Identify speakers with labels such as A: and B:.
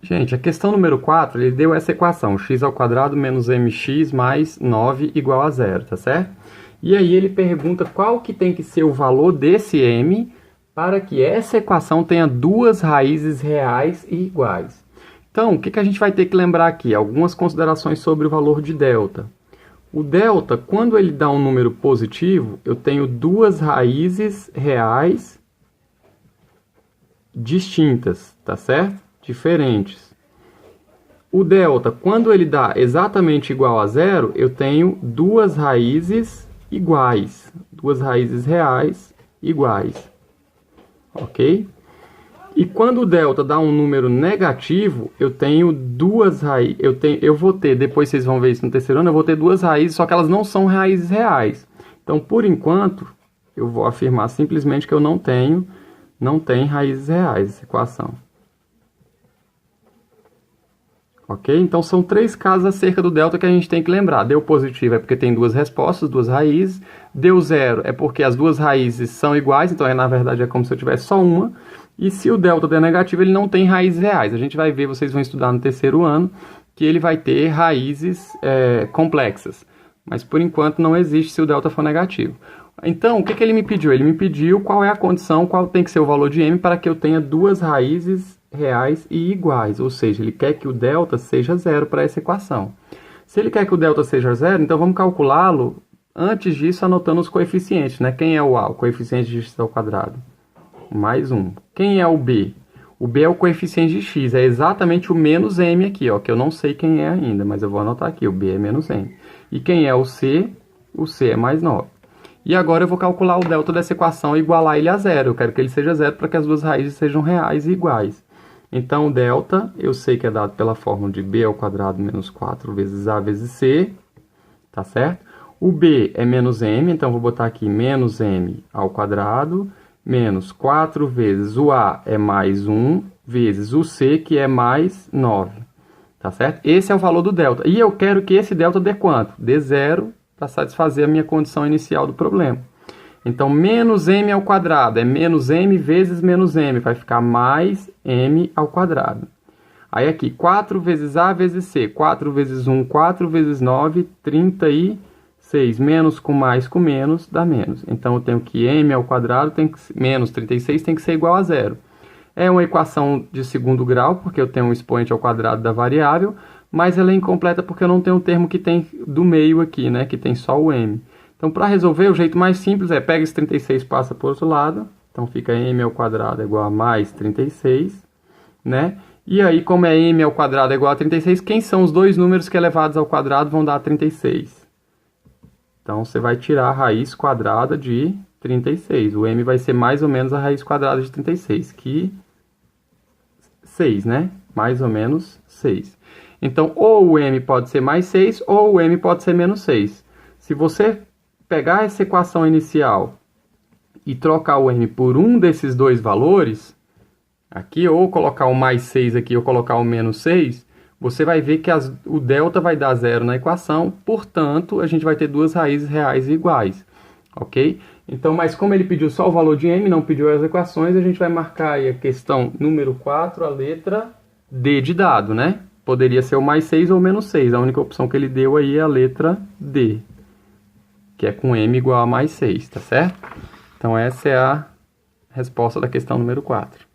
A: Gente, a questão número 4, ele deu essa equação, x² menos mx mais 9 igual a 0, tá certo? E aí ele pergunta qual que tem que ser o valor desse m para que essa equação tenha duas raízes reais e iguais. Então, o que a gente vai ter que lembrar aqui? Algumas considerações sobre o valor de delta. O delta, quando ele dá um número positivo, eu tenho duas raízes reais distintas, tá certo? Diferentes. O delta, quando ele dá exatamente igual a zero, eu tenho duas raízes iguais, duas raízes reais iguais, ok? E quando o delta dá um número negativo, eu tenho duas raízes, eu vou ter, depois vocês vão ver isso no terceiro ano, eu vou ter duas raízes, só que elas não são raízes reais. Então, por enquanto, eu vou afirmar simplesmente que eu não tem raízes reais essa equação. Ok? Então, são três casos acerca do delta que a gente tem que lembrar. Deu positivo é porque tem duas respostas, duas raízes. Deu zero é porque as duas raízes são iguais, então na verdade é como se eu tivesse só uma. E se o delta der negativo, ele não tem raízes reais. A gente vai ver, vocês vão estudar no terceiro ano, que ele vai ter raízes complexas. Mas por enquanto não existe se o delta for negativo. Então, o que ele me pediu? Ele me pediu qual é a condição, qual tem que ser o valor de m para que eu tenha duas raízes reais e iguais, ou seja, ele quer que o delta seja zero para essa equação. Se ele quer que o delta seja zero, então vamos calculá-lo antes disso anotando os coeficientes, né? Quem é o A? O coeficiente de x ao quadrado. Mais 1. Quem é o B? O B é o coeficiente de x, é exatamente o menos m aqui, ó, que eu não sei quem é ainda, mas eu vou anotar aqui, o B é menos m. E quem é o C? O C é mais 9. E agora eu vou calcular o delta dessa equação e igualar ele a zero. Eu quero que ele seja zero para que as duas raízes sejam reais e iguais. Então, o delta, eu sei que é dado pela fórmula de b ao quadrado menos 4 vezes a vezes c, tá certo? O b é menos m, então vou botar aqui menos m ao quadrado, menos 4 vezes o a é mais 1, vezes o c, que é mais 9, tá certo? Esse é o valor do delta. E eu quero que esse delta dê quanto? Dê zero, para satisfazer a minha condição inicial do problema. Então, menos m ao quadrado é menos m vezes menos m, vai ficar mais m ao quadrado. Aí aqui, 4 vezes a vezes c, 4 vezes 1, 4 vezes 9, 36. Menos com menos dá menos. Então, eu tenho que m ao quadrado, menos 36, tem que ser igual a zero. É uma equação de segundo grau, porque eu tenho um expoente ao quadrado da variável, mas ela é incompleta porque eu não tenho o termo que tem do meio aqui, né, que tem só o m. Então, para resolver, o jeito mais simples é pega esse 36 e passa para o outro lado. Então, fica m ao quadrado igual a mais 36, né? E aí, como é m ao quadrado igual a 36, quem são os dois números que elevados ao quadrado vão dar 36? Então, você vai tirar a raiz quadrada de 36. O m vai ser mais ou menos a raiz quadrada de 36, que 6, né? Mais ou menos 6. Então, ou o m pode ser mais 6, ou o m pode ser menos 6. Se você pegar essa equação inicial e trocar o m por um desses dois valores, aqui, ou colocar o mais 6 aqui, ou colocar o menos 6, você vai ver que o delta vai dar zero na equação, portanto, a gente vai ter duas raízes reais iguais, ok? Então, mas como ele pediu só o valor de m, não pediu as equações, a gente vai marcar aí a questão número 4, a letra D de dado, né? Poderia ser o mais 6 ou o menos 6, a única opção que ele deu aí é a letra D, que é com m igual a mais 6, tá certo? Então, essa é a resposta da questão número 4.